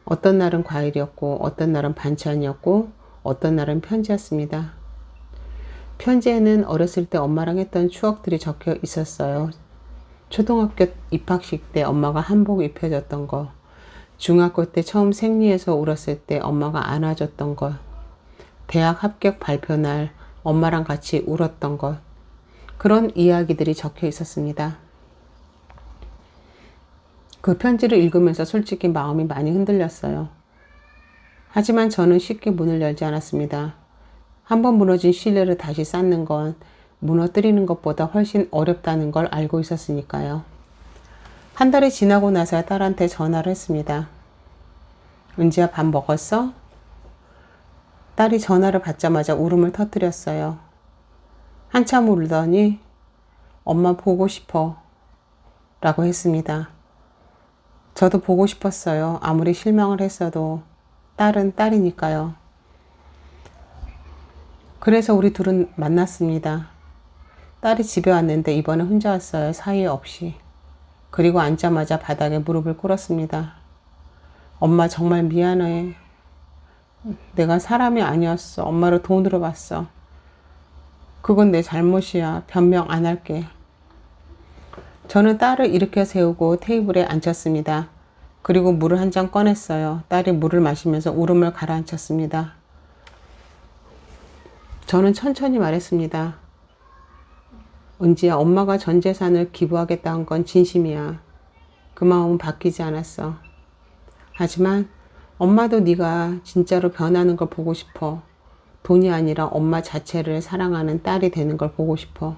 어떤 날은 과일이었고 어떤 날은 반찬이었고 어떤 날은 편지였습니다. 편지에는 어렸을 때 엄마랑 했던 추억들이 적혀 있었어요. 초등학교 입학식 때 엄마가 한복 입혀줬던 거, 중학교 때 처음 생리해서 울었을 때 엄마가 안아줬던 것, 대학 합격 발표 날 엄마랑 같이 울었던 것, 그런 이야기들이 적혀 있었습니다. 그 편지를 읽으면서 솔직히 마음이 많이 흔들렸어요. 하지만 저는 쉽게 문을 열지 않았습니다. 한번 무너진 신뢰를 다시 쌓는 건 무너뜨리는 것보다 훨씬 어렵다는 걸 알고 있었으니까요. 한 달이 지나고 나서야 딸한테 전화를 했습니다. 은지야 밥 먹었어? 딸이 전화를 받자마자 울음을 터뜨렸어요. 한참 울더니 엄마 보고 싶어 라고 했습니다. 저도 보고 싶었어요. 아무리 실망을 했어도 딸은 딸이니까요. 그래서 우리 둘은 만났습니다. 딸이 집에 왔는데 이번엔 혼자 왔어요. 사이 없이. 그리고 앉자마자 바닥에 무릎을 꿇었습니다. 엄마 정말 미안해. 내가 사람이 아니었어. 엄마를 돈으로 봤어. 그건 내 잘못이야. 변명 안 할게. 저는 딸을 일으켜 세우고 테이블에 앉혔습니다. 그리고 물을 한 잔 꺼냈어요. 딸이 물을 마시면서 울음을 가라앉혔습니다. 저는 천천히 말했습니다. 은지야, 엄마가 전 재산을 기부하겠다 한 건 진심이야. 그 마음은 바뀌지 않았어. 하지만 엄마도 네가 진짜로 변하는 걸 보고 싶어. 돈이 아니라 엄마 자체를 사랑하는 딸이 되는 걸 보고 싶어.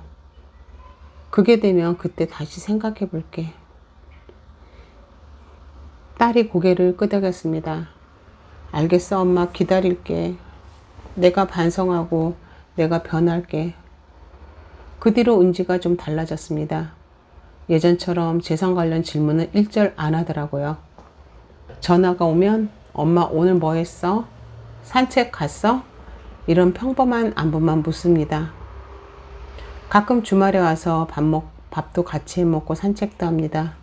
그게 되면 그때 다시 생각해 볼게. 딸이 고개를 끄덕였습니다. 알겠어, 엄마. 기다릴게. 내가 반성하고 내가 변할게. 그 뒤로 은지가 좀 달라졌습니다. 예전처럼 재산 관련 질문은 일절 안 하더라고요. 전화가 오면 엄마 오늘 뭐 했어? 산책 갔어? 이런 평범한 안부만 묻습니다. 가끔 주말에 와서 밥도 같이 해 먹고 산책도 합니다.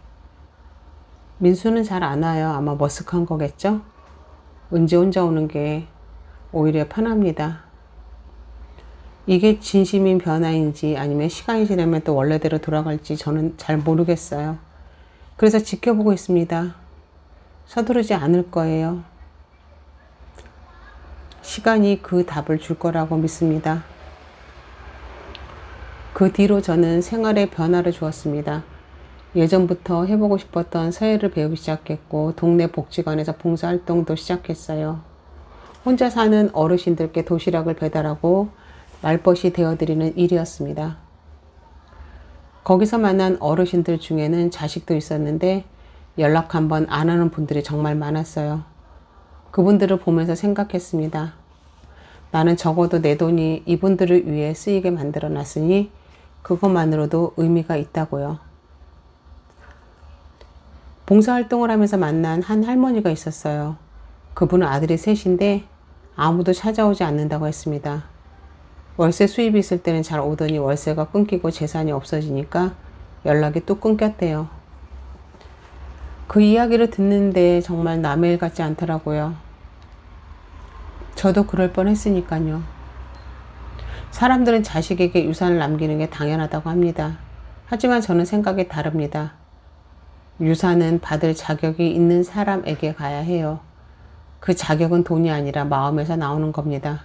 민수는 잘 안 와요. 아마 머쓱한 거겠죠? 은지 혼자 오는 게 오히려 편합니다. 이게 진심인 변화인지 아니면 시간이 지나면 또 원래대로 돌아갈지 저는 잘 모르겠어요. 그래서 지켜보고 있습니다. 서두르지 않을 거예요. 시간이 그 답을 줄 거라고 믿습니다. 그 뒤로 저는 생활에 변화를 주었습니다. 예전부터 해보고 싶었던 서예를 배우기 시작했고 동네 복지관에서 봉사활동도 시작했어요. 혼자 사는 어르신들께 도시락을 배달하고 말벗이 되어드리는 일이었습니다. 거기서 만난 어르신들 중에는 자식도 있었는데 연락 한번 안 하는 분들이 정말 많았어요. 그분들을 보면서 생각했습니다. 나는 적어도 내 돈이 이분들을 위해 쓰이게 만들어 놨으니 그것만으로도 의미가 있다고요. 봉사활동을 하면서 만난 한 할머니가 있었어요. 그분은 아들이 셋인데 아무도 찾아오지 않는다고 했습니다. 월세 수입이 있을 때는 잘 오더니 월세가 끊기고 재산이 없어지니까 연락이 또 끊겼대요. 그 이야기를 듣는데 정말 남의 일 같지 않더라고요. 저도 그럴 뻔했으니까요. 사람들은 자식에게 유산을 남기는 게 당연하다고 합니다. 하지만 저는 생각이 다릅니다. 유산은 받을 자격이 있는 사람에게 가야 해요. 그 자격은 돈이 아니라 마음에서 나오는 겁니다.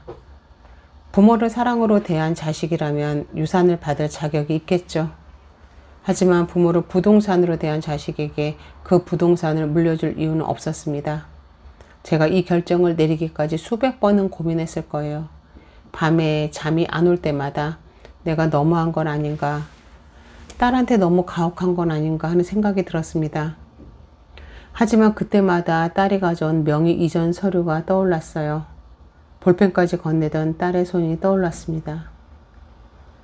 부모를 사랑으로 대한 자식이라면 유산을 받을 자격이 있겠죠. 하지만 부모를 부동산으로 대한 자식에게 그 부동산을 물려줄 이유는 없었습니다. 제가 이 결정을 내리기까지 수백 번은 고민했을 거예요. 밤에 잠이 안 올 때마다 내가 너무한 건 아닌가, 딸한테 너무 가혹한 건 아닌가 하는 생각이 들었습니다. 하지만 그때마다 딸이 가져온 명의 이전 서류가 떠올랐어요. 볼펜까지 건네던 딸의 손이 떠올랐습니다.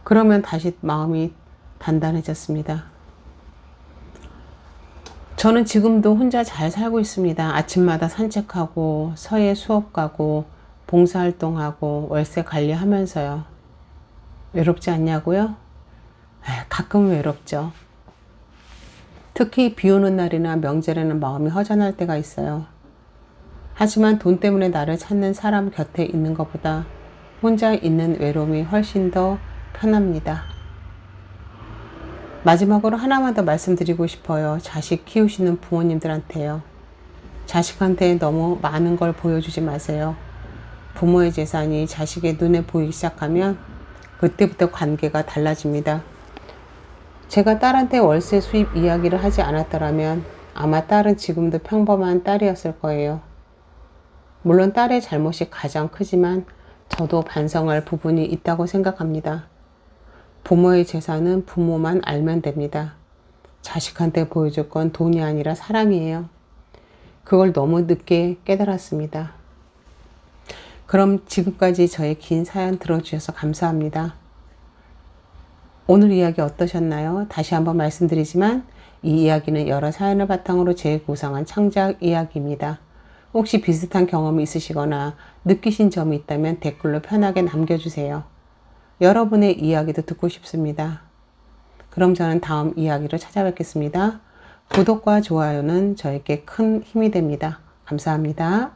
그러면 다시 마음이 단단해졌습니다. 저는 지금도 혼자 잘 살고 있습니다. 아침마다 산책하고 서예 수업 가고 봉사활동하고 월세 관리하면서요. 외롭지 않냐고요? 가끔 외롭죠. 특히 비 오는 날이나 명절에는 마음이 허전할 때가 있어요. 하지만 돈 때문에 나를 찾는 사람 곁에 있는 것보다 혼자 있는 외로움이 훨씬 더 편합니다. 마지막으로 하나만 더 말씀드리고 싶어요. 자식 키우시는 부모님들한테요. 자식한테 너무 많은 걸 보여주지 마세요. 부모의 재산이 자식의 눈에 보이기 시작하면 그때부터 관계가 달라집니다. 제가 딸한테 월세 수입 이야기를 하지 않았더라면 아마 딸은 지금도 평범한 딸이었을 거예요. 물론 딸의 잘못이 가장 크지만 저도 반성할 부분이 있다고 생각합니다. 부모의 재산은 부모만 알면 됩니다. 자식한테 보여줄 건 돈이 아니라 사랑이에요. 그걸 너무 늦게 깨달았습니다. 그럼 지금까지 저의 긴 사연 들어주셔서 감사합니다. 오늘 이야기 어떠셨나요? 다시 한번 말씀드리지만 이 이야기는 여러 사연을 바탕으로 재구성한 창작 이야기입니다. 혹시 비슷한 경험이 있으시거나 느끼신 점이 있다면 댓글로 편하게 남겨주세요. 여러분의 이야기도 듣고 싶습니다. 그럼 저는 다음 이야기로 찾아뵙겠습니다. 구독과 좋아요는 저에게 큰 힘이 됩니다. 감사합니다.